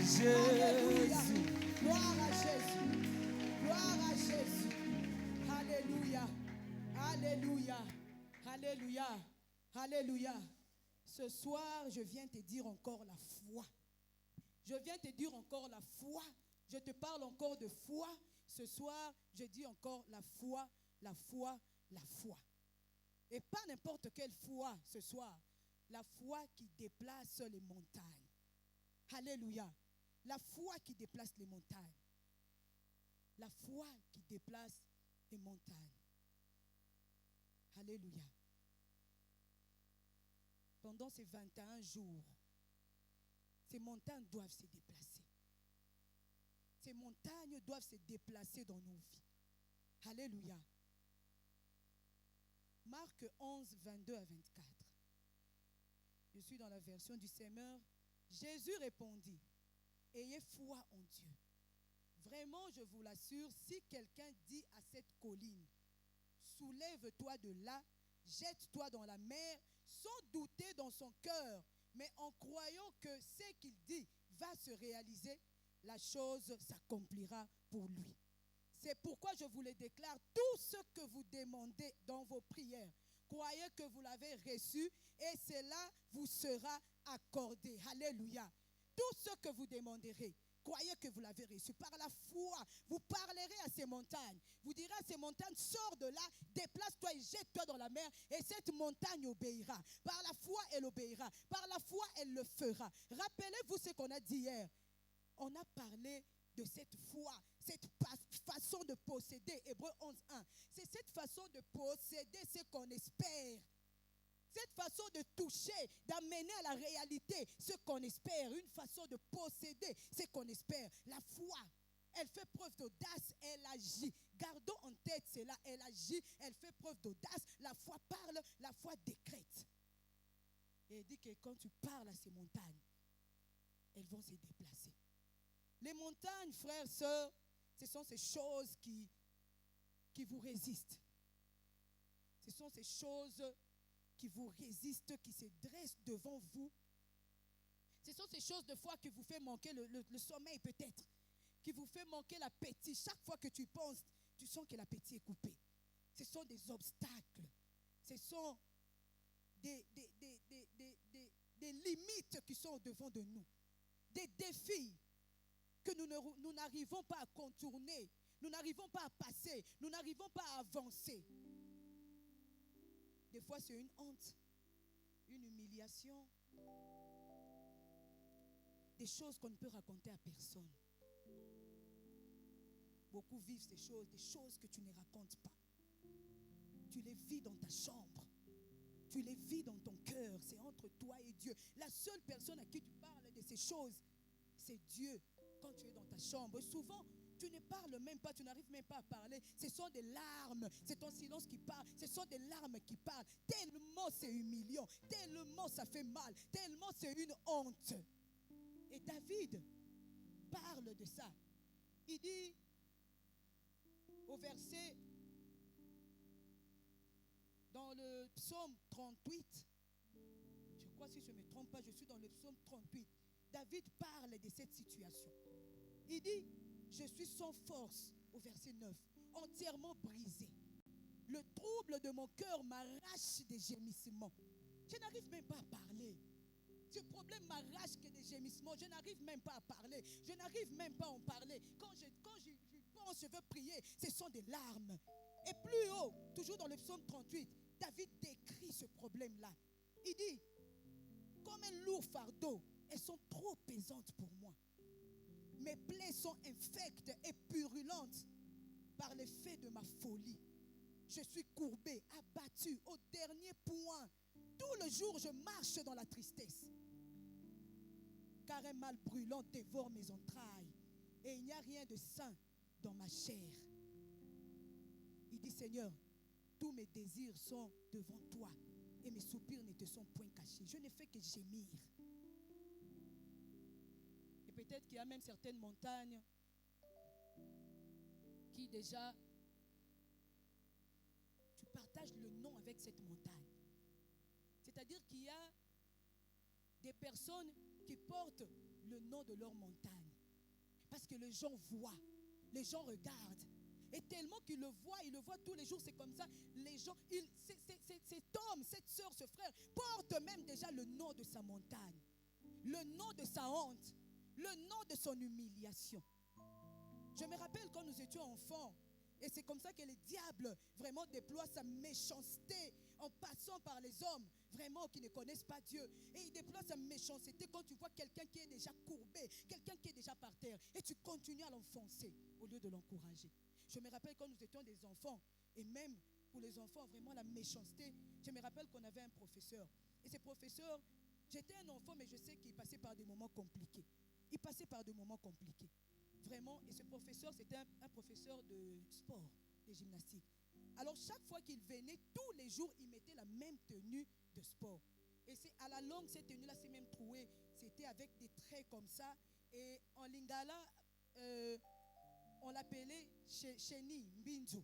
Alléluia. Jésus. Gloire à Jésus. Gloire à Jésus. Alléluia. Alléluia. Alléluia. Alléluia. Ce soir, je viens te dire encore la foi. Je viens te dire encore la foi. Je te parle encore de foi. Ce soir, je dis encore la foi, la foi, la foi. Et pas n'importe quelle foi ce soir. La foi qui déplace les montagnes. Alléluia. La foi qui déplace les montagnes. La foi qui déplace les montagnes. Alléluia. Pendant ces 21 jours, ces montagnes doivent se déplacer. Ces montagnes doivent se déplacer dans nos vies. Alléluia. Marc 11, 22 à 24. Je suis dans la version du Semeur. Jésus répondit, ayez foi en Dieu. Vraiment, je vous l'assure, si quelqu'un dit à cette colline, soulève-toi de là, jette-toi dans la mer, sans douter dans son cœur, mais en croyant que ce qu'il dit va se réaliser, la chose s'accomplira pour lui. C'est pourquoi je vous le déclare, tout ce que vous demandez dans vos prières, croyez que vous l'avez reçu et cela vous sera accordé. Alléluia. Tout ce que vous demanderez, croyez que vous l'avez reçu. Par la foi, vous parlerez à ces montagnes. Vous direz à ces montagnes, sors de là, déplace-toi et jette-toi dans la mer. Et cette montagne obéira. Par la foi, elle obéira. Par la foi, elle le fera. Rappelez-vous ce qu'on a dit hier. On a parlé de cette foi, cette façon de posséder. Hébreux 11.1. C'est cette façon de posséder ce qu'on espère. Cette façon de toucher, d'amener à la réalité ce qu'on espère. Une façon de posséder ce qu'on espère. La foi, elle fait preuve d'audace, elle agit. Gardons en tête cela, elle agit, elle fait preuve d'audace. La foi parle, la foi décrète. Et il dit que quand tu parles à ces montagnes, elles vont se déplacer. Les montagnes, frères, sœurs, ce sont ces choses qui vous résistent. Ce sont ces choses qui vous résistent, qui se dressent devant vous. Ce sont ces choses de foi qui vous fait manquer le sommeil peut-être, qui vous fait manquer l'appétit. Chaque fois que tu penses, tu sens que l'appétit est coupé. Ce sont des obstacles. Ce sont des limites qui sont devant de nous. Des défis que nous n'arrivons pas à contourner. Nous n'arrivons pas à passer. Nous n'arrivons pas à avancer. Des fois, c'est une honte, une humiliation, des choses qu'on ne peut raconter à personne. Beaucoup vivent ces choses, des choses que tu ne racontes pas. Tu les vis dans ta chambre. Tu les vis dans ton cœur. C'est entre toi et Dieu. La seule personne à qui tu parles de ces choses, c'est Dieu. Quand tu es dans ta chambre, souvent, tu ne parles même pas, tu n'arrives même pas à parler. Ce sont des larmes, c'est ton silence qui parle. Ce sont des larmes qui parlent. Tellement c'est humiliant, tellement ça fait mal, tellement c'est une honte. Et David parle de ça. Il dit au verset, dans le psaume 38, je crois si je ne me trompe pas, je suis dans le psaume 38. David parle de cette situation. Il dit, je suis sans force, au verset 9, entièrement brisé. Le trouble de mon cœur m'arrache des gémissements. Je n'arrive même pas à parler. Ce problème m'arrache que des gémissements. Je n'arrive même pas à parler. Je n'arrive même pas à en parler. Quand je pense, je veux prier, ce sont des larmes. Et plus haut, toujours dans le psaume 38, David décrit ce problème-là. Il dit, comme un lourd fardeau, elles sont trop pesantes pour moi. Mes plaies sont infectes et purulentes par l'effet de ma folie. Je suis courbé, abattu au dernier point. Tout le jour, je marche dans la tristesse. Car un mal brûlant dévore mes entrailles et il n'y a rien de sain dans ma chair. Il dit, Seigneur, tous mes désirs sont devant toi et mes soupirs ne te sont point cachés. Je ne fais que gémir. Et peut-être qu'il y a même certaines montagnes qui déjà, tu partages le nom avec cette montagne. C'est-à-dire qu'il y a des personnes qui portent le nom de leur montagne. Parce que les gens voient, les gens regardent. Et tellement qu'ils le voient tous les jours, c'est comme ça. Les gens, cet homme, cette soeur, ce frère, porte même déjà le nom de sa montagne, le nom de sa honte, le nom de son humiliation. Je me rappelle quand nous étions enfants, et c'est comme ça que le diable vraiment déploie sa méchanceté en passant par les hommes vraiment qui ne connaissent pas Dieu. Et il déploie sa méchanceté quand tu vois quelqu'un qui est déjà courbé, quelqu'un qui est déjà par terre, et tu continues à l'enfoncer au lieu de l'encourager. Je me rappelle quand nous étions des enfants, et même pour les enfants, vraiment la méchanceté. Je me rappelle qu'on avait un professeur. Et ce professeur, j'étais un enfant, mais je sais qu'il passait par des moments compliqués. Il passait par des moments compliqués. Vraiment, et ce professeur, c'était un professeur de sport, de gymnastique. Alors, chaque fois qu'il venait, tous les jours, il mettait la même tenue de sport. Et c'est à la longue, cette tenue-là s'est même trouée. C'était avec des traits comme ça. Et en lingala, on l'appelait Cheni Mbinjo.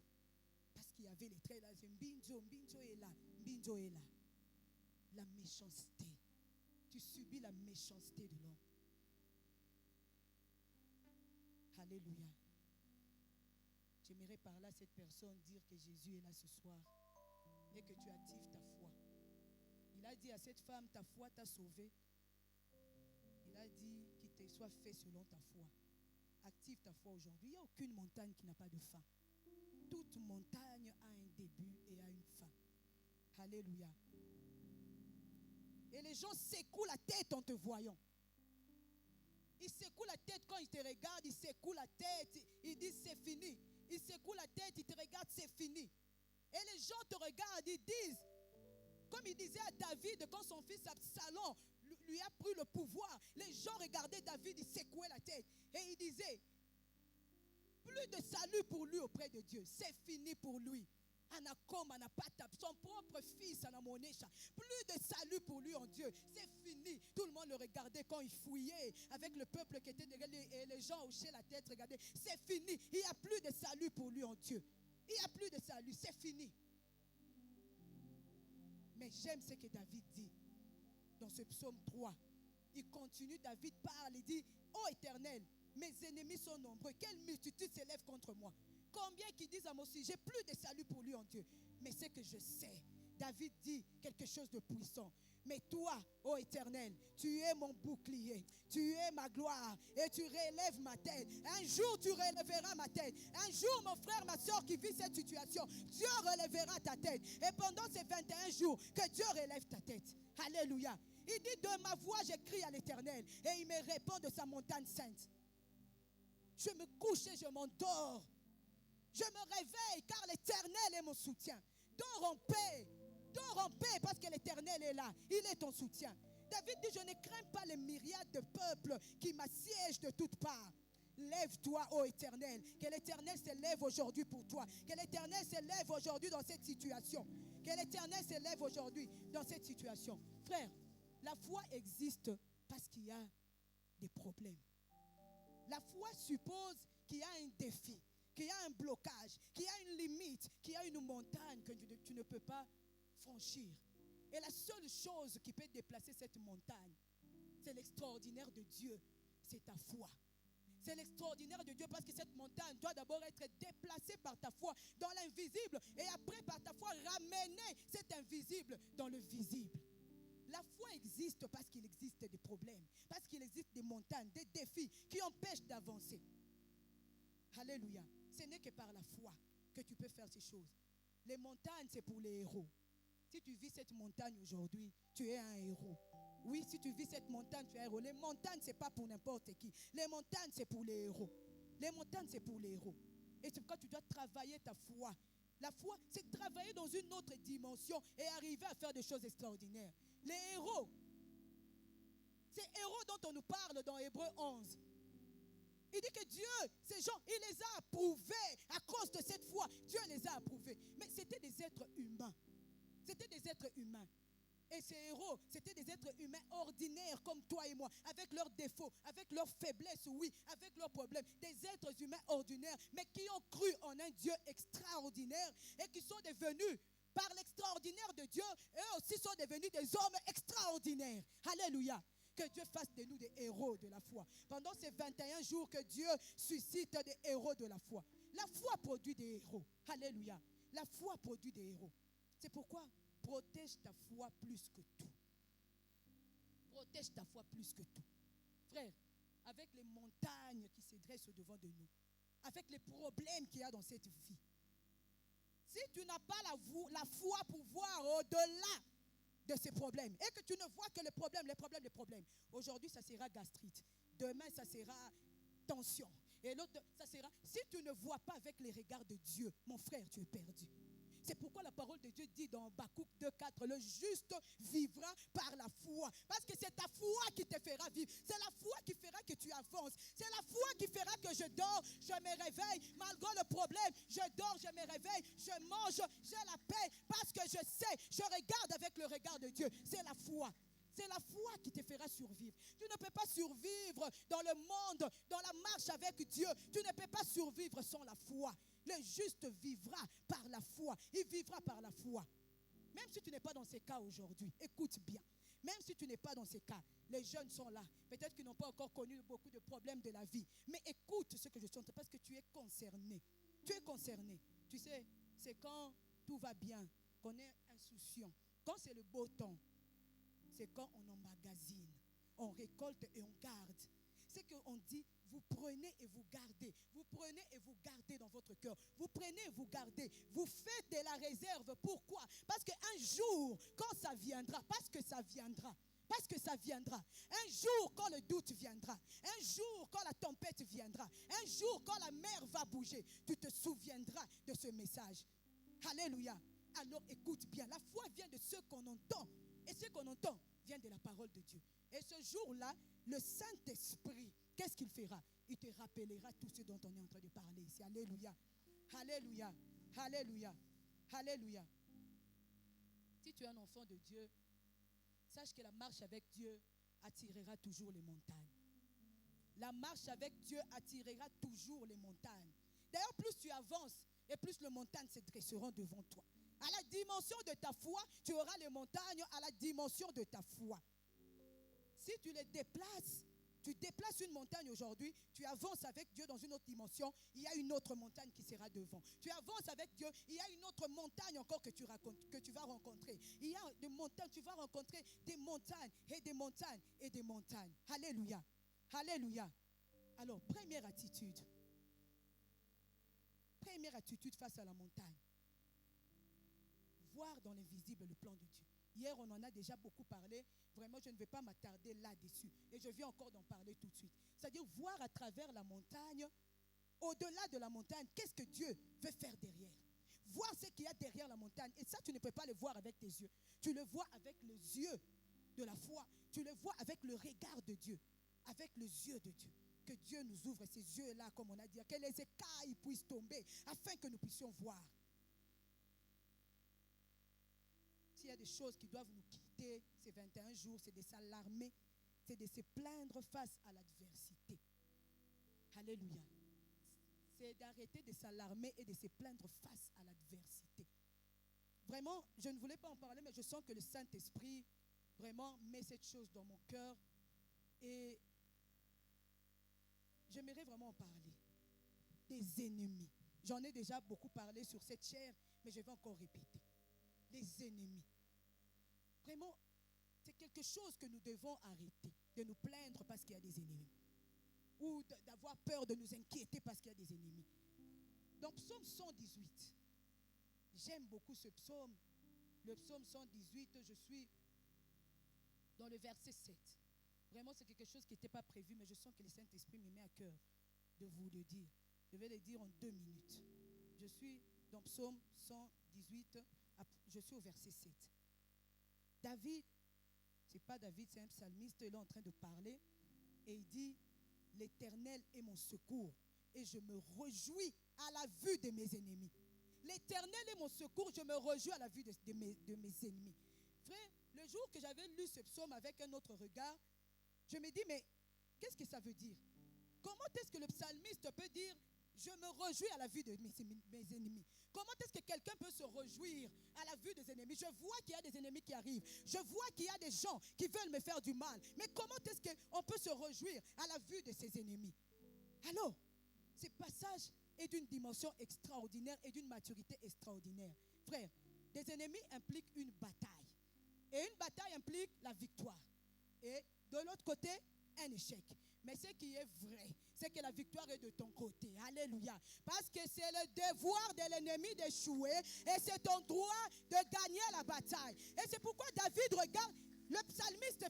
Parce qu'il y avait les traits là. C'est Mbinjo est là. Mbinjo est là. La méchanceté. Tu subis la méchanceté de l'homme. Alléluia. J'aimerais par là cette personne dire que Jésus est là ce soir et que tu actives ta foi. Il a dit à cette femme, ta foi t'a sauvée. Il a dit qu'il te soit fait selon ta foi. Active ta foi aujourd'hui. Il n'y a aucune montagne qui n'a pas de fin. Toute montagne a un début et a une fin. Alléluia. Et les gens secouent la tête en te voyant. Ils secouent la tête quand ils te regardent, ils secouent la tête, ils disent c'est fini. Ils secouent la tête, ils te regardent, c'est fini. Et les gens te regardent, ils disent, comme il disait à David quand son fils Absalom lui a pris le pouvoir, les gens regardaient David, ils secouaient la tête. Et ils disaient, plus de salut pour lui auprès de Dieu, c'est fini pour lui. Anakom, Anapata, son propre fils, Anamonesha. Plus de salut pour lui en Dieu. C'est fini. Tout le monde le regardait quand il fouillait avec le peuple qui était derrière lui et les gens hochaient la tête, regardaient. C'est fini. Il n'y a plus de salut pour lui en Dieu. Il n'y a plus de salut. C'est fini. Mais j'aime ce que David dit dans ce psaume 3. Il continue, David parle, il dit, ô Éternel, mes ennemis sont nombreux. Quelle multitude s'élève contre moi. Combien qui disent à mon sujet, plus de salut pour lui en Dieu. Mais c'est que je sais, David dit quelque chose de puissant. Mais toi, ô Éternel, tu es mon bouclier, tu es ma gloire et tu relèves ma tête. Un jour, tu relèveras ma tête. Un jour, mon frère, ma soeur qui vit cette situation, Dieu relèvera ta tête. Et pendant ces 21 jours, que Dieu relève ta tête. Alléluia. Il dit, de ma voix, j'écris à l'Éternel et il me répond de sa montagne sainte. Je me couche et je m'endors. Je me réveille car l'Éternel est mon soutien. Dors en paix parce que l'Éternel est là. Il est ton soutien. David dit, je ne crains pas les myriades de peuples qui m'assiègent de toutes parts. Lève-toi, ô Éternel. Que l'Éternel se lève aujourd'hui pour toi. Que l'Éternel se lève aujourd'hui dans cette situation. Que l'Éternel se lève aujourd'hui dans cette situation. Frère, la foi existe parce qu'il y a des problèmes. La foi suppose qu'il y a un défi, qu'il y a un blocage, qu'il y a une limite, qu'il y a une montagne que tu ne peux pas franchir. Et la seule chose qui peut déplacer cette montagne, c'est l'extraordinaire de Dieu, c'est ta foi. C'est l'extraordinaire de Dieu parce que cette montagne doit d'abord être déplacée par ta foi dans l'invisible et après par ta foi ramener cet invisible dans le visible. La foi existe parce qu'il existe des problèmes, parce qu'il existe des montagnes, des défis qui empêchent d'avancer. Alléluia. Ce n'est que par la foi que tu peux faire ces choses. Les montagnes, c'est pour les héros. Si tu vis cette montagne aujourd'hui, tu es un héros. Oui, si tu vis cette montagne, tu es un héros. Les montagnes, ce n'est pas pour n'importe qui. Les montagnes, c'est pour les héros. Les montagnes, c'est pour les héros. Et c'est pourquoi tu dois travailler ta foi. La foi, c'est travailler dans une autre dimension et arriver à faire des choses extraordinaires. Les héros, ces héros dont on nous parle dans Hébreux 11, il dit que Dieu, ces gens, il les a approuvés à cause de cette foi. Dieu les a approuvés. Mais c'était des êtres humains. C'était des êtres humains. Et ces héros, c'était des êtres humains ordinaires comme toi et moi, avec leurs défauts, avec leurs faiblesses, oui, avec leurs problèmes. Des êtres humains ordinaires, mais qui ont cru en un Dieu extraordinaire et qui sont devenus, par l'extraordinaire de Dieu, eux aussi sont devenus des hommes extraordinaires. Alléluia. Que Dieu fasse de nous des héros de la foi. Pendant ces 21 jours, que Dieu suscite des héros de la foi. La foi produit des héros. Alléluia. La foi produit des héros. C'est pourquoi protège ta foi plus que tout. Protège ta foi plus que tout. Frère, avec les montagnes qui se dressent devant de nous, avec les problèmes qu'il y a dans cette vie, si tu n'as pas la foi pour voir au-delà de ces problèmes, et que tu ne vois que les problèmes, aujourd'hui ça sera gastrite, demain ça sera tension, et l'autre ça sera, si tu ne vois pas avec les regards de Dieu, mon frère, tu es perdu. C'est pourquoi la parole de Dieu dit dans Habakkuk 2,4, le juste vivra par la foi. Parce que c'est ta foi qui te fera vivre. C'est la foi qui fera que tu avances. C'est la foi qui fera que je dors, je me réveille. Malgré le problème, je dors, je me réveille, je mange, j'ai la paix. Parce que je sais, je regarde avec le regard de Dieu. C'est la foi. C'est la foi qui te fera survivre. Tu ne peux pas survivre dans le monde, dans la marche avec Dieu. Tu ne peux pas survivre sans la foi. Le juste vivra par la foi. Il vivra par la foi. Même si tu n'es pas dans ces cas aujourd'hui, écoute bien. Même si tu n'es pas dans ces cas, les jeunes sont là. Peut-être qu'ils n'ont pas encore connu beaucoup de problèmes de la vie. Mais écoute ce que je suis en train de dire, parce que tu es concerné. Tu es concerné. Tu sais, c'est quand tout va bien, qu'on est insouciant. Quand c'est le beau temps, c'est quand on emmagasine, on récolte et on garde. C'est qu'on dit, vous prenez et vous gardez. Vous prenez et vous gardez dans votre cœur. Vous prenez et vous gardez. Vous faites de la réserve. Pourquoi? Parce qu'un jour, quand ça viendra, parce que ça viendra, un jour quand le doute viendra, un jour quand la tempête viendra, un jour quand la mer va bouger, tu te souviendras de ce message. Alléluia. Alors écoute bien, la foi vient de ce qu'on entend. Et ce qu'on entend vient de la parole de Dieu. Et ce jour-là, le Saint-Esprit, qu'est-ce qu'il fera? Il te rappellera tout ce dont on est en train de parler ici. Alléluia. Alléluia. Alléluia. Alléluia. Si tu es un enfant de Dieu, sache que la marche avec Dieu attirera toujours les montagnes. La marche avec Dieu attirera toujours les montagnes. D'ailleurs, plus tu avances et plus les montagnes se dresseront devant toi. À la dimension de ta foi, tu auras les montagnes à la dimension de ta foi. Si tu les déplaces, tu déplaces une montagne aujourd'hui, tu avances avec Dieu dans une autre dimension, il y a une autre montagne qui sera devant. Tu avances avec Dieu, il y a une autre montagne encore que tu vas rencontrer. Il y a des montagnes, tu vas rencontrer des montagnes et des montagnes et des montagnes. Alléluia. Alléluia. Alors, première attitude face à la montagne. Voir dans l'invisible le plan de Dieu. Hier, on en a déjà beaucoup parlé. Vraiment, je ne vais pas m'attarder là-dessus. Et je viens encore d'en parler tout de suite. C'est-à-dire voir à travers la montagne, au-delà de la montagne, qu'est-ce que Dieu veut faire derrière. Voir ce qu'il y a derrière la montagne. Et ça, tu ne peux pas le voir avec tes yeux. Tu le vois avec les yeux de la foi. Tu le vois avec le regard de Dieu. Avec les yeux de Dieu. Que Dieu nous ouvre ces yeux-là, comme on a dit. Que les écailles puissent tomber afin que nous puissions voir. S'il y a des choses qui doivent nous quitter ces 21 jours, c'est de s'alarmer, c'est de se plaindre face à l'adversité. Alléluia. C'est d'arrêter de s'alarmer et de se plaindre face à l'adversité. Vraiment, je ne voulais pas en parler, mais je sens que le Saint-Esprit vraiment met cette chose dans mon cœur et j'aimerais vraiment en parler. Des ennemis. J'en ai déjà beaucoup parlé sur cette chaire, mais je vais encore répéter. Les ennemis. Vraiment, c'est quelque chose que nous devons arrêter, de nous plaindre parce qu'il y a des ennemis. Ou d'avoir peur de nous inquiéter parce qu'il y a des ennemis. Dans Psaume 118, j'aime beaucoup ce psaume. Le psaume 118, je suis dans le verset 7. Vraiment, c'est quelque chose qui n'était pas prévu, mais je sens que le Saint-Esprit me met à cœur de vous le dire. Je vais le dire en 2 minutes. Je suis dans Psaume 118, je suis au verset 7. David, c'est pas David, c'est un psalmiste, il est en train de parler et il dit, l'Éternel est mon secours et je me réjouis à la vue de mes ennemis. L'Éternel est mon secours, je me réjouis à la vue de mes ennemis. Frère, le jour que j'avais lu ce psaume avec un autre regard, je me dis, mais qu'est-ce que ça veut dire? Comment est-ce que le psalmiste peut dire, je me réjouis à la vue de mes ennemis. Comment est-ce que quelqu'un peut se réjouir à la vue des ennemis? Je vois qu'il y a des ennemis qui arrivent. Je vois qu'il y a des gens qui veulent me faire du mal. Mais comment est-ce qu'on peut se réjouir à la vue de ses ennemis? Alors, ce passage est d'une dimension extraordinaire et d'une maturité extraordinaire. Frère, des ennemis impliquent une bataille. Et une bataille implique la victoire. Et de l'autre côté, un échec. Mais ce qui est vrai, c'est que la victoire est de ton côté. Alléluia. Parce que c'est le devoir de l'ennemi d'échouer et c'est ton droit de gagner la bataille. Et c'est pourquoi David regarde, le psalmiste,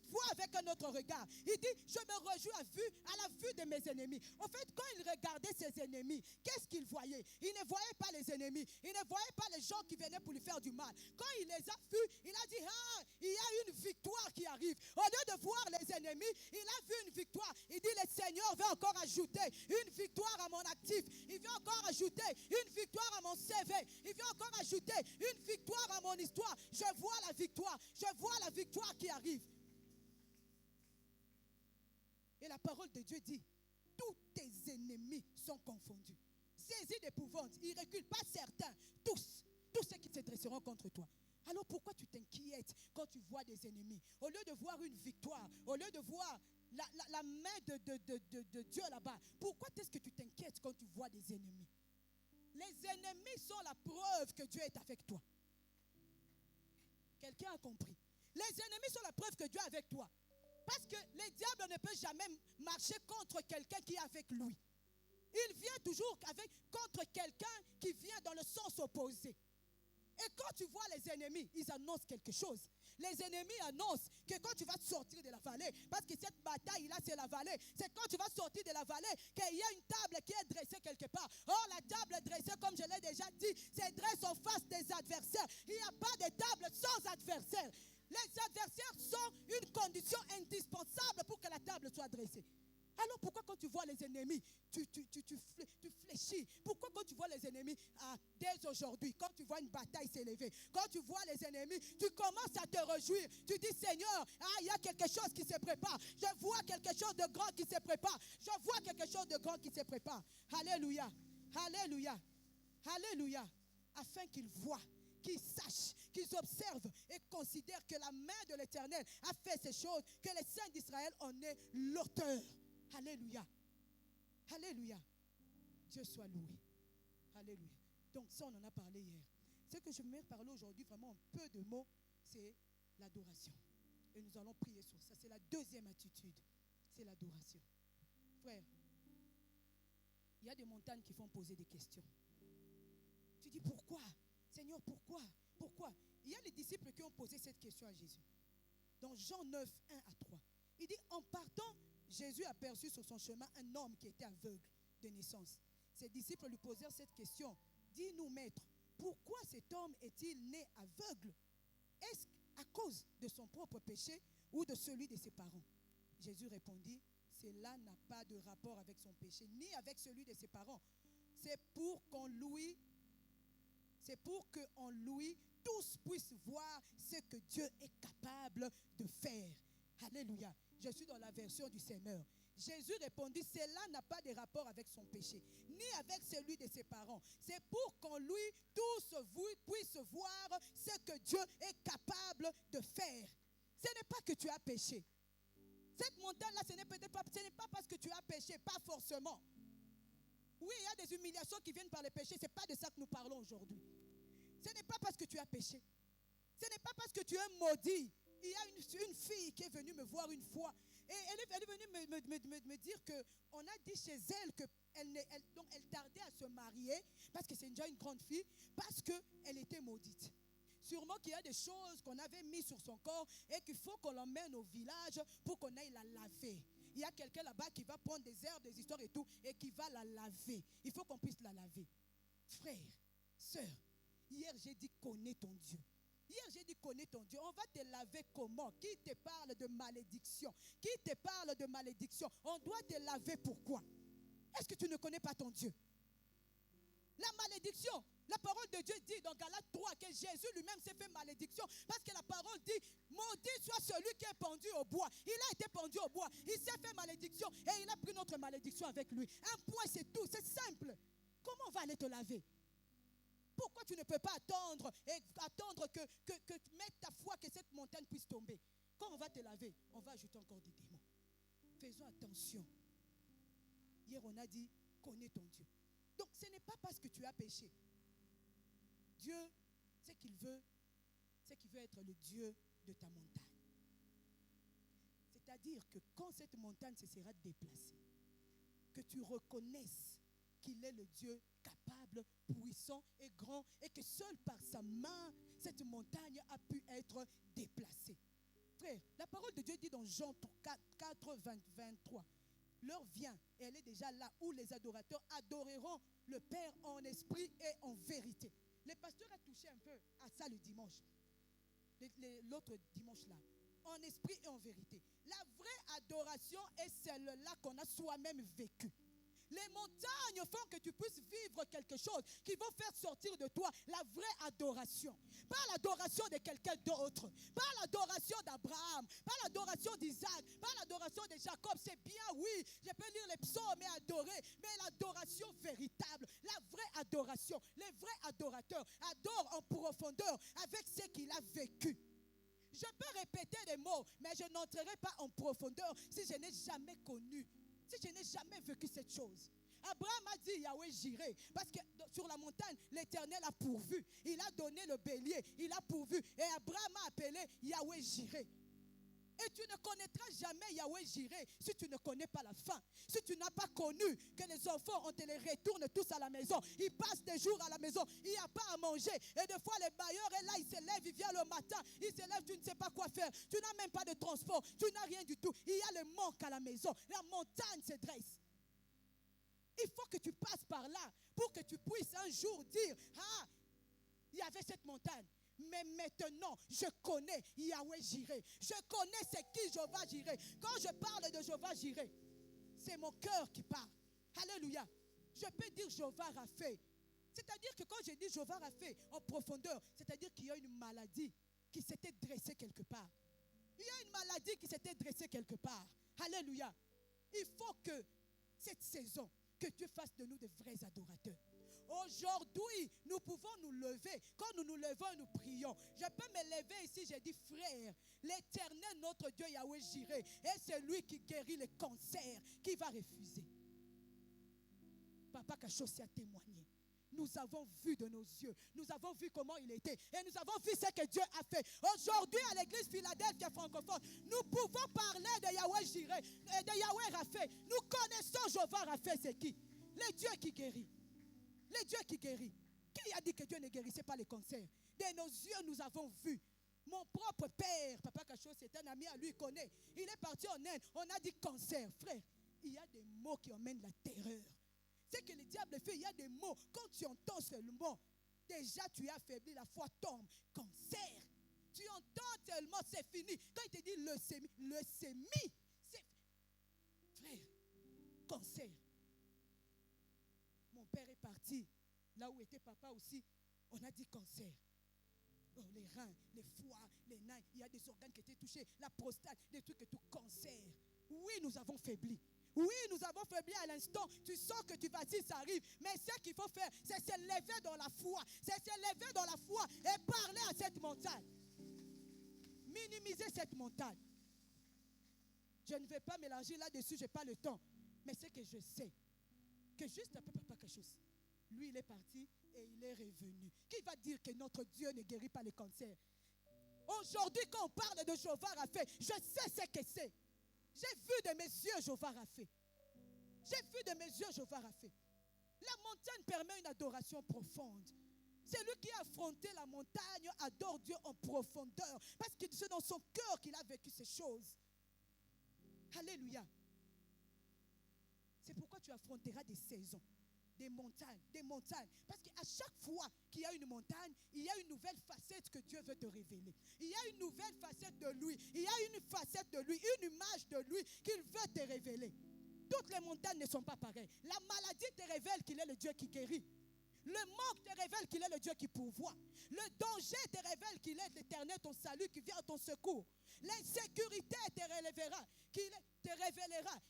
voit avec un autre regard. Il dit, je me réjouis à la vue de mes ennemis. En fait, quand il regardait ses ennemis, qu'est-ce qu'il voyait? Il ne voyait pas les ennemis. Il ne voyait pas les gens qui venaient pour lui faire du mal. Quand il les a vus, il a dit, ah, il y a une victoire qui arrive. Au lieu de voir les ennemis, il a vu une victoire. Il dit, le Seigneur veut encore ajouter une victoire à mon actif. Il veut encore ajouter une victoire à mon CV. Il veut encore ajouter une victoire à mon histoire. Je vois la victoire. Je vois la victoire qui arrive. Et la parole de Dieu dit, tous tes ennemis sont confondus. Saisis d'épouvante, ils ne reculent pas certains, tous ceux qui se dresseront contre toi. Alors pourquoi tu t'inquiètes quand tu vois des ennemis? Au lieu de voir une victoire, au lieu de voir la main de Dieu là-bas, pourquoi est-ce que tu t'inquiètes quand tu vois des ennemis? Les ennemis sont la preuve que Dieu est avec toi. Quelqu'un a compris? Les ennemis sont la preuve que Dieu est avec toi. Parce que le diable ne peut jamais marcher contre quelqu'un qui est avec lui. Il vient toujours contre quelqu'un qui vient dans le sens opposé. Et quand tu vois les ennemis, ils annoncent quelque chose. Les ennemis annoncent que quand tu vas sortir de la vallée, parce que cette bataille-là, c'est la vallée. C'est quand tu vas sortir de la vallée qu'il y a une table qui est dressée quelque part. Or, la table dressée, comme je l'ai déjà dit, c'est dresse en face des adversaires. Il n'y a pas de table sans adversaire. Les adversaires sont une condition indispensable pour que la table soit dressée. Alors pourquoi quand tu vois les ennemis, tu fléchis? Pourquoi quand tu vois les ennemis, dès aujourd'hui, quand tu vois une bataille s'élever, quand tu vois les ennemis, tu commences à te réjouir. Tu dis, Seigneur, il y a quelque chose qui se prépare. Je vois quelque chose de grand qui se prépare. Je vois quelque chose de grand qui se prépare. Alléluia, alléluia, alléluia. Afin qu'ils voient, qu'ils sachent, qu'ils observent et considèrent que la main de l'Éternel a fait ces choses, que les saints d'Israël en est l'auteur. Alléluia. Alléluia. Dieu soit loué. Alléluia. Donc ça, on en a parlé hier. Ce que je vais parler aujourd'hui, vraiment en peu de mots, c'est l'adoration. Et nous allons prier sur ça. C'est la deuxième attitude. C'est l'adoration. Frère, il y a des montagnes qui font poser des questions. Tu dis pourquoi? Seigneur, pourquoi? Pourquoi? Il y a les disciples qui ont posé cette question à Jésus. Dans Jean 9, 1 à 3. Il dit, en partant, Jésus aperçut sur son chemin un homme qui était aveugle de naissance. Ses disciples lui posèrent cette question. Dis-nous, maître, pourquoi cet homme est-il né aveugle? Est-ce à cause de son propre péché ou de celui de ses parents? Jésus répondit, cela n'a pas de rapport avec son péché, ni avec celui de ses parents. C'est pour qu'en lui, tous puissent voir ce que Dieu est capable de faire. Alléluia. Je suis dans la version du Seigneur. Jésus répondit, cela n'a pas de rapport avec son péché, ni avec celui de ses parents. C'est pour qu'en lui, tous puissent voir ce que Dieu est capable de faire. Ce n'est pas que tu as péché. Cette montagne-là, ce n'est pas parce que tu as péché, pas forcément. Oui, il y a des humiliations qui viennent par le péché. Ce n'est pas de ça que nous parlons aujourd'hui. Ce n'est pas parce que tu as péché. Ce n'est pas parce que tu es maudit. Il y a une fille qui est venue me voir une fois. Et elle est venue me dire qu'on a dit chez elle qu'elle tardait à se marier parce que c'est déjà une grande fille, parce qu'elle était maudite. Sûrement qu'il y a des choses qu'on avait mises sur son corps et qu'il faut qu'on l'emmène au village pour qu'on aille la laver. Il y a quelqu'un là-bas qui va prendre des herbes, des histoires et tout, et qui va la laver. Il faut qu'on puisse la laver. Frère, sœur, hier j'ai dit connais ton Dieu. Hier j'ai dit connais ton Dieu. On va te laver comment? Qui te parle de malédiction? Qui te parle de malédiction? On doit te laver pourquoi? Est-ce que tu ne connais pas ton Dieu? La malédiction, La parole de Dieu dit dans Galates 3 que Jésus lui-même s'est fait malédiction parce que la parole dit maudit soit celui qui est pendu au bois. Il a été pendu au bois, il s'est fait malédiction et il a pris notre malédiction avec lui. Un point, c'est tout, c'est simple. Comment on va aller te laver? Pourquoi tu ne peux pas attendre que mettre ta foi que cette montagne puisse tomber? Quand on va te laver, on va ajouter encore des démons. Faisons attention. Hier, on a dit, connais ton Dieu. Donc, ce n'est pas parce que tu as péché. Dieu, ce qu'il veut être le Dieu de ta montagne. C'est-à-dire que quand cette montagne se sera déplacée, que tu reconnaisses qu'il est le Dieu capable, puissant et grand, et que seul par sa main, cette montagne a pu être déplacée. Frère, la parole de Dieu dit dans Jean 4, 23, l'heure vient, et elle est déjà là, où les adorateurs adoreront le Père en esprit et en vérité. Le pasteur a touché un peu à ça le dimanche, l'autre dimanche là, en esprit et en vérité. La vraie adoration est celle-là qu'on a soi-même vécue. Les montagnes font que tu puisses vivre quelque chose qui va faire sortir de toi la vraie adoration. Pas l'adoration de quelqu'un d'autre. Pas l'adoration d'Abraham. Pas l'adoration d'Isaac. Pas l'adoration de Jacob. C'est bien, oui. Je peux lire les psaumes et adorer. Mais l'adoration véritable, la vraie adoration, les vrais adorateurs adorent en profondeur avec ce qu'il a vécu. Je peux répéter des mots, mais je n'entrerai pas en profondeur si je n'ai jamais connu. Si je n'ai jamais vécu cette chose. Abraham a dit Yahweh j'irai. Parce que sur la montagne, l'Éternel a pourvu. Il a donné le bélier. Il a pourvu. Et Abraham a appelé Yahweh j'irai. Et tu ne connaîtras jamais Yahweh j'irai si tu ne connais pas la fin. Si tu n'as pas connu que les enfants, on te les retourne tous à la maison. Ils passent des jours à la maison. Il n'y a pas à manger. Et des fois, les bailleurs est là, il se lève, il vient le matin. Il se lève, tu ne sais pas quoi faire. Tu n'as même pas de transport. Tu n'as rien du tout. Il y a le manque à la maison. La montagne se dresse. Il faut que tu passes par là pour que tu puisses un jour dire, ah, il y avait cette montagne. Mais maintenant, je connais Yahweh Jireh. Je connais c'est qui Jéhovah Jireh. Quand je parle de Jéhovah Jireh, c'est mon cœur qui parle. Alléluia. Je peux dire Jéhovah Rapha. C'est-à-dire que quand je dis Jéhovah Rapha en profondeur, c'est-à-dire qu'il y a une maladie qui s'était dressée quelque part. Il y a une maladie qui s'était dressée quelque part. Alléluia. Il faut que cette saison, que Dieu fasse de nous de vrais adorateurs. Aujourd'hui, nous pouvons nous lever. Quand nous nous levons et nous prions, je peux me lever ici, j'ai dit frère, l'Éternel, notre Dieu Yahweh Jireh, est celui qui guérit les cancers, qui va refuser. Papa Kachossi a témoigné. Nous avons vu de nos yeux, nous avons vu comment il était et nous avons vu ce que Dieu a fait. Aujourd'hui, à l'église Philadelphia francophone, nous pouvons parler de Yahweh Jireh et de Yahweh Rapha. Nous connaissons Jéhovah Rapha, c'est qui? Le Dieu qui guérit. Le Dieu qui guérit. Qui a dit que Dieu ne guérissait pas les cancers? De nos yeux, nous avons vu. Mon propre père, Papa Kachossi, c'est un ami à lui, il connaît. Il est parti en Inde, on a dit cancer. Frère, il y a des mots qui emmènent la terreur. C'est que le diable fait, il y a des mots. Quand tu entends ce mot, déjà tu es affaibli, la foi tombe. Cancer. Tu entends tellement, c'est fini. Quand il te dit leucémie, c'est... Frère, cancer. Mon père est parti, là où était papa aussi, on a dit cancer. Oh, les reins, les foies, les nains, il y a des organes qui étaient touchés, la prostate, des trucs et tout, cancer. Oui, nous avons faibli. Oui, nous avons faibli à l'instant. Tu sens que tu vacilles, ça arrive. Mais ce qu'il faut faire, c'est se lever dans la foi. C'est se lever dans la foi et parler à cette montagne. Minimiser cette montagne. Je ne vais pas mélanger là-dessus, je n'ai pas le temps. Mais c'est que je sais que juste après Papa Kachossi, lui il est parti et il est revenu. Qui va dire que notre Dieu ne guérit pas les cancers? Aujourd'hui, quand on parle de Jéhovah Rapha, je sais ce que c'est. J'ai vu de mes yeux Jéhovah Rapha. J'ai vu de mes yeux Jéhovah Rapha. La montagne permet une adoration profonde. C'est lui qui a affronté la montagne, adore Dieu en profondeur. Parce que c'est dans son cœur qu'il a vécu ces choses. Alléluia. C'est pourquoi tu affronteras des saisons, des montagnes, des montagnes. Parce qu'à chaque fois qu'il y a une montagne, il y a une nouvelle facette que Dieu veut te révéler. Il y a une nouvelle facette de lui. Il y a une facette de lui, une image de lui qu'il veut te révéler. Toutes les montagnes ne sont pas pareilles. La maladie te révèle qu'il est le Dieu qui guérit. Le manque te révèle qu'il est le Dieu qui pourvoit. Le danger te révèle qu'il est l'Éternel, ton salut, qui vient à ton secours. L'insécurité te révélera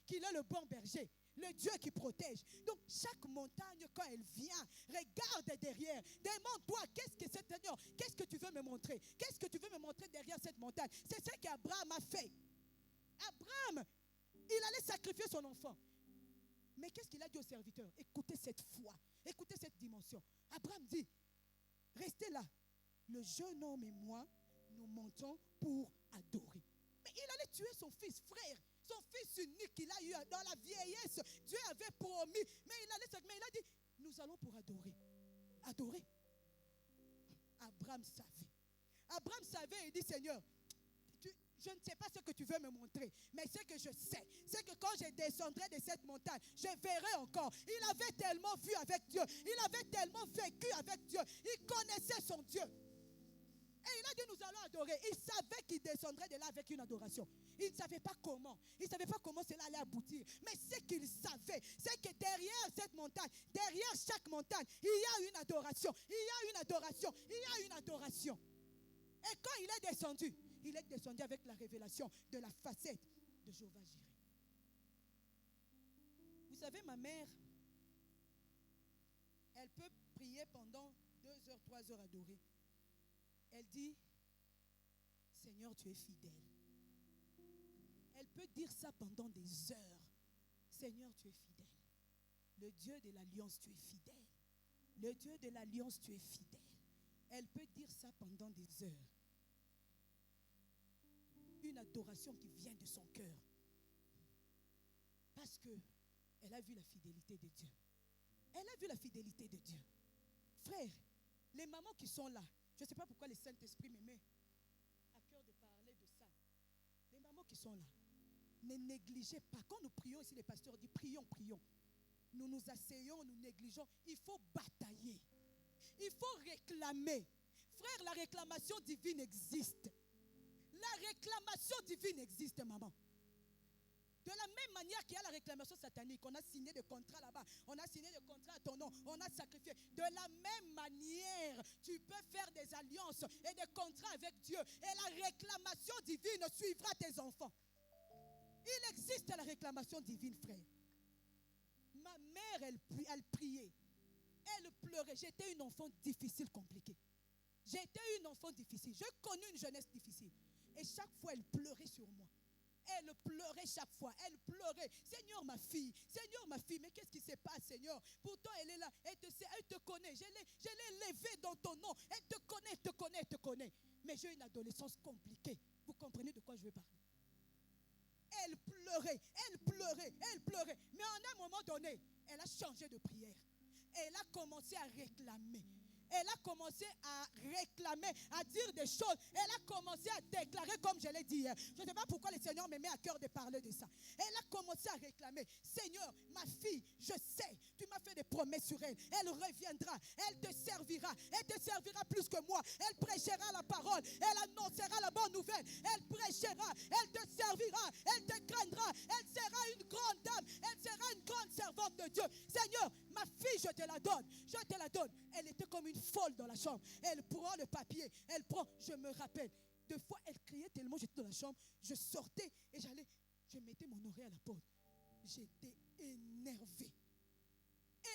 qu'il est le bon berger, le Dieu qui protège. Donc, chaque montagne, quand elle vient, regarde derrière. Demande-toi, qu'est-ce que c'est, Seigneur? Qu'est-ce que tu veux me montrer? Qu'est-ce que tu veux me montrer derrière cette montagne? C'est ce qu'Abraham a fait. Abraham, il allait sacrifier son enfant. Mais qu'est-ce qu'il a dit au serviteur? Écoutez cette foi, écoutez cette dimension. Abraham dit, restez là. Le jeune homme et moi, nous montons pour adorer. Mais il allait tuer son fils, frère. Son fils unique qu'il a eu dans la vieillesse. Dieu avait promis. Mais il a dit, nous allons pour adorer. Adorer. Abraham savait. Abraham savait et dit, Seigneur, je ne sais pas ce que tu veux me montrer, mais ce que je sais, c'est que quand je descendrai de cette montagne, je verrai encore. Il avait tellement vu avec Dieu, il avait tellement vécu avec Dieu, il connaissait son Dieu. Et il a dit, nous allons adorer. Il savait qu'il descendrait de là avec une adoration. Il ne savait pas comment. Il ne savait pas comment cela allait aboutir. Mais ce qu'il savait, c'est que derrière cette montagne, derrière chaque montagne, il y a une adoration. Il y a une adoration. Il y a une adoration. Et quand il est descendu avec la révélation de la facette de Jéhovah-Jireh. Vous savez, ma mère, elle peut prier pendant 2 heures, 3 heures adorer. Elle dit, Seigneur, tu es fidèle. Elle peut dire ça pendant des heures. Seigneur, tu es fidèle. Le Dieu de l'Alliance, tu es fidèle. Le Dieu de l'Alliance, tu es fidèle. Elle peut dire ça pendant des heures. Une adoration qui vient de son cœur. Parce qu'elle a vu la fidélité de Dieu. Elle a vu la fidélité de Dieu. Frère, les mamans qui sont là, je ne sais pas pourquoi le Saint-Esprit me met à cœur de parler de ça. Les mamans qui sont là, ne négligez pas. Quand nous prions ici, les pasteurs disent prions, prions. Nous nous asseyons, nous négligeons. Il faut batailler. Il faut réclamer. Frère, la réclamation divine existe. La réclamation divine existe, maman. De la même manière qu'il y a la réclamation satanique, on a signé des contrats là-bas, on a signé des contrats à ton nom, on a sacrifié. De la même manière, tu peux faire des alliances et des contrats avec Dieu et la réclamation divine suivra tes enfants. Il existe la réclamation divine, frère. Ma mère, elle priait, elle pleurait. J'étais une enfant difficile, compliquée. J'étais une enfant difficile. J'ai connu une jeunesse difficile. Et chaque fois, elle pleurait sur moi. Elle pleurait chaque fois. Elle pleurait. Seigneur, ma fille. Seigneur, ma fille. Mais qu'est-ce qui se passe, Seigneur? Pourtant, elle est là. Elle te connaît. Je l'ai élevée dans ton nom. Elle te connaît, elle te connaît, elle te connaît. Mais j'ai une adolescence compliquée. Vous comprenez de quoi je veux parler? Elle pleurait. Elle pleurait. Elle pleurait. Mais en un moment donné, elle a changé de prière. Elle a commencé à réclamer. Elle a commencé à réclamer, à dire des choses. Elle a commencé à déclarer comme je l'ai dit hier. Je ne sais pas pourquoi le Seigneur me met à cœur de parler de ça. Elle a commencé à réclamer. Seigneur, ma fille, je sais, tu m'as fait des promesses sur elle. Elle reviendra, elle te servira. Elle te servira plus que moi. Elle prêchera la parole. Elle annoncera la bonne nouvelle. Elle prêchera, elle te servira. Elle te craindra. Elle sera une grande dame. Elle sera une grande servante de Dieu. Seigneur, ma fille, je te la donne. Je te la donne. Elle était comme une folle dans la chambre. Elle prend le papier. Elle prend, je me rappelle. Deux fois, elle criait tellement, j'étais dans la chambre. Je sortais et je mettais mon oreille à la porte. J'étais énervé.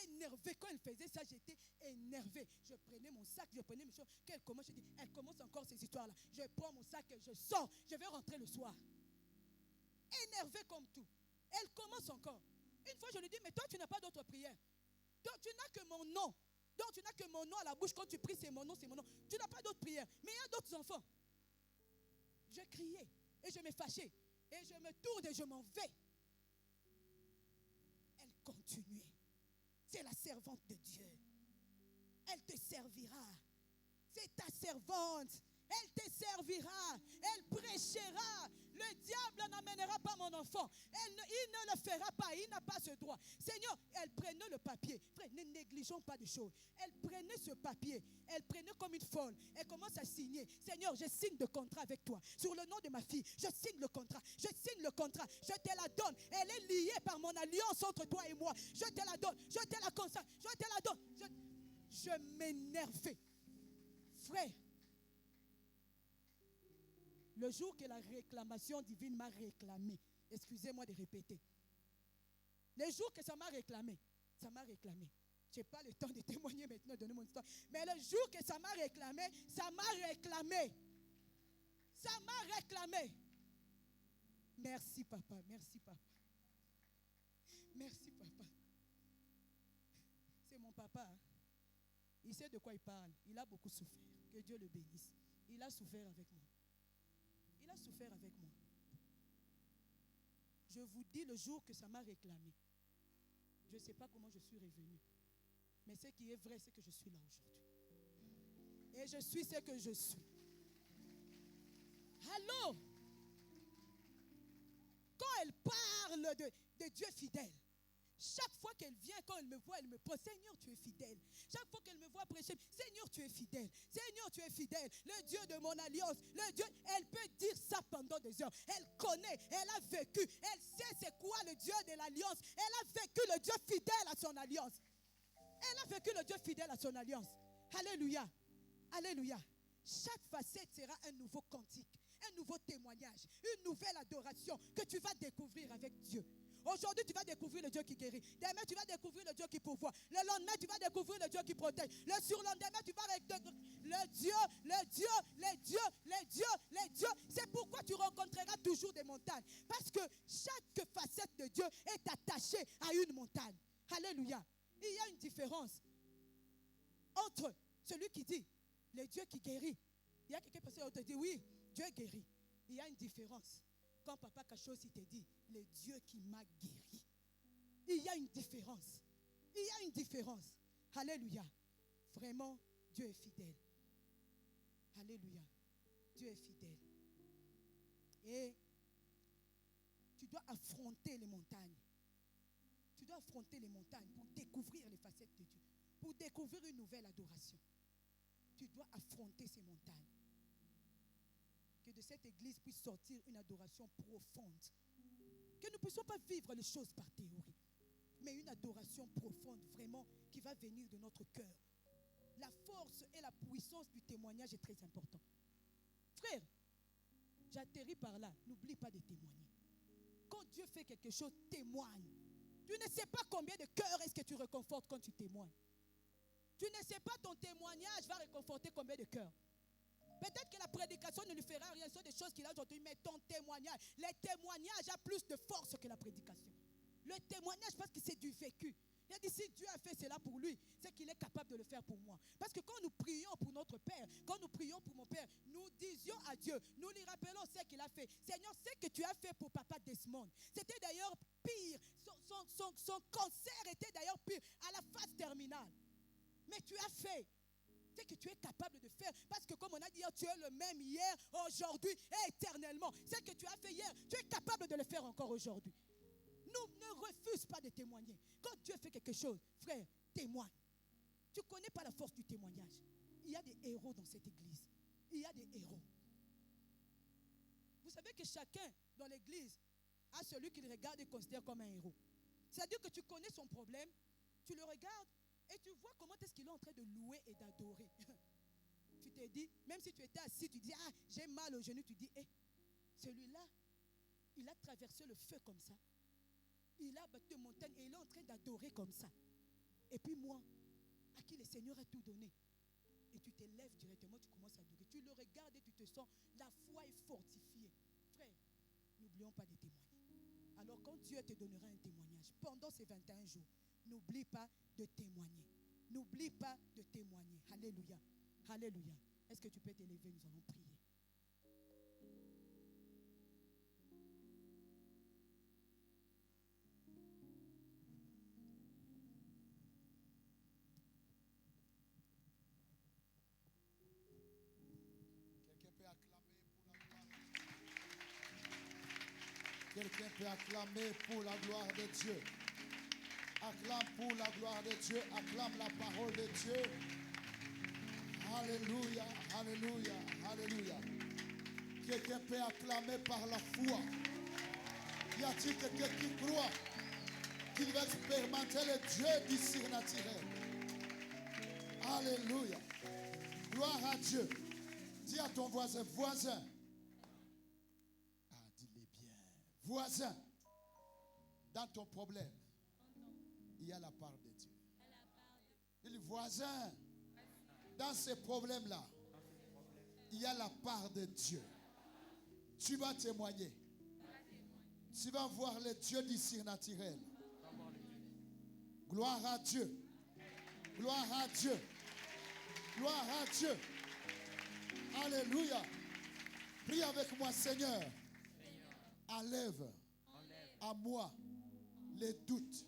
Énervé. Quand elle faisait ça, j'étais énervé. Je prenais mon sac, je prenais mes choses. Qu'elle commence, je dis, elle commence encore ces histoires-là. Je prends mon sac et je sors. Je vais rentrer le soir. Énervé comme tout. Elle commence encore. Une fois, je lui dis, mais toi, tu n'as pas d'autre prière. Donc, tu n'as que mon nom. Donc, tu n'as que mon nom à la bouche. Quand tu pries, c'est mon nom, c'est mon nom. Tu n'as pas d'autre prière. Mais il y a d'autres enfants. Je criais et je me fâchais. Et je me tourne et je m'en vais. Elle continuait. C'est la servante de Dieu. Elle te servira. C'est ta servante. Elle te servira. Elle prêchera. Le diable n'amènera pas mon enfant. Il ne le fera pas. Il n'a pas ce droit. Seigneur, elle prenait le papier. Frère, ne négligeons pas de choses. Elle prenait ce papier. Elle prenait comme une folle. Elle commence à signer. Seigneur, je signe le contrat avec toi. Sur le nom de ma fille, je signe le contrat. Je signe le contrat. Je te la donne. Elle est liée par mon alliance entre toi et moi. Je te la donne. Je te la consacre. Je te la donne. je m'énervais. Frère, le jour que la réclamation divine m'a réclamé, excusez-moi de répéter, le jour que ça m'a réclamé, ça m'a réclamé. Je n'ai pas le temps de témoigner maintenant, donner mon histoire. Mais le jour que ça m'a réclamé, ça m'a réclamé. Ça m'a réclamé. Merci papa, merci papa. Merci papa. C'est mon papa. Hein? Il sait de quoi il parle. Il a beaucoup souffert. Que Dieu le bénisse. Il a souffert avec moi. Il a souffert avec moi. Je vous dis le jour que ça m'a réclamé. Je ne sais pas comment je suis revenu. Mais ce qui est vrai, c'est que je suis là aujourd'hui. Et je suis ce que je suis. Allô? Quand elle parle de Dieu fidèle, chaque fois qu'elle vient, quand elle me voit, elle me pose, Seigneur, tu es fidèle. Chaque fois qu'elle me voit prêcher, Seigneur, tu es fidèle. Seigneur, tu es fidèle. Le Dieu de mon alliance, le Dieu, elle peut dire ça pendant des heures. Elle connaît, elle a vécu, elle sait c'est quoi le Dieu de l'alliance. Elle a vécu le Dieu fidèle à son alliance. Elle a vécu le Dieu fidèle à son alliance. Alléluia. Alléluia. Chaque facette sera un nouveau cantique, un nouveau témoignage, une nouvelle adoration que tu vas découvrir avec Dieu. Aujourd'hui, tu vas découvrir le Dieu qui guérit. Demain, tu vas découvrir le Dieu qui pourvoit. Le lendemain, tu vas découvrir le Dieu qui protège. Le surlendemain, tu vas découvrir le Dieu, le Dieu, les dieux, les dieux, les dieux. C'est pourquoi tu rencontreras toujours des montagnes. Parce que chaque facette de Dieu est attachée à une montagne. Alléluia. Il y a une différence entre celui qui dit, le Dieu qui guérit. Il y a quelqu'un qui te dit, oui, Dieu guérit. Il y a une différence. Quand Papa Cachos te dit, le Dieu qui m'a guéri. Il y a une différence. Il y a une différence. Alléluia. Vraiment, Dieu est fidèle. Alléluia. Dieu est fidèle. Et tu dois affronter les montagnes. Tu dois affronter les montagnes pour découvrir les facettes de Dieu. Pour découvrir une nouvelle adoration. Tu dois affronter ces montagnes. Que de cette église puisse sortir une adoration profonde. Que nous ne puissions pas vivre les choses par théorie, mais une adoration profonde vraiment qui va venir de notre cœur. La force et la puissance du témoignage est très important. Frère, j'atterris par là. N'oublie pas de témoigner. Quand Dieu fait quelque chose, témoigne. Tu ne sais pas combien de cœurs est-ce que tu réconfortes quand tu témoignes. Tu ne sais pas ton témoignage va réconforter combien de cœurs. Peut-être que la prédication ne lui fera rien, ce sont des choses qu'il a aujourd'hui, mais ton témoignage, les témoignages ont plus de force que la prédication. Le témoignage, parce que c'est du vécu. Il a dit, si Dieu a fait cela pour lui, c'est qu'il est capable de le faire pour moi. Parce que quand nous prions pour notre Père, quand nous prions pour mon Père, nous disions à Dieu, nous lui rappelons ce qu'il a fait. Seigneur, ce que tu as fait pour Papa Desmond, c'était d'ailleurs pire. Son cancer était d'ailleurs pire, à la phase terminale. Mais tu as fait. C'est que tu es capable de faire. Parce que comme on a dit hier, tu es le même hier, aujourd'hui et éternellement. C'est que tu as fait hier, tu es capable de le faire encore aujourd'hui. Ne refuse pas de témoigner. Quand Dieu fait quelque chose, frère, témoigne. Tu ne connais pas la force du témoignage. Il y a des héros dans cette église. Il y a des héros. Vous savez que chacun dans l'église a celui qu'il regarde et considère comme un héros. C'est-à-dire que tu connais son problème, tu le regardes, et tu vois comment est-ce qu'il est en train de louer et d'adorer. Tu t'es dit, même si tu étais assis, tu dis, ah, j'ai mal au genou, tu dis, celui-là, il a traversé le feu comme ça. Il a battu une montagne et il est en train d'adorer comme ça. Et puis moi, à qui le Seigneur a tout donné. Et tu te lèves directement, tu commences à adorer. Tu le regardes et tu te sens, la foi est fortifiée. Frère, n'oublions pas de témoigner. Alors quand Dieu te donnera un témoignage, pendant ces 21 jours, n'oublie pas de témoigner. N'oublie pas de témoigner. Alléluia. Alléluia. Est-ce que tu peux t'élever? Nous allons prier. Quelqu'un peut acclamer pour la gloire de Dieu. Acclame pour la gloire de Dieu. Acclame la parole de Dieu. Alléluia, alléluia, alléluia. Quelqu'un peut acclamer par la foi. Y a-t-il quelqu'un qui croit qu'il va expérimenter le Dieu du surnaturel? Alléluia. Gloire à Dieu. Dis à ton voisin, voisin. Ah, dis-le bien. Voisin, dans ton problème, il y a la part de Dieu. Il dit, voisin, dans ces problèmes-là, il y a la part de Dieu. Tu vas témoigner. Tu vas voir le Dieu du surnaturel. Gloire à Dieu. Gloire à Dieu. Gloire à Dieu. Alléluia. Prie avec moi, Seigneur. Enlève à moi les doutes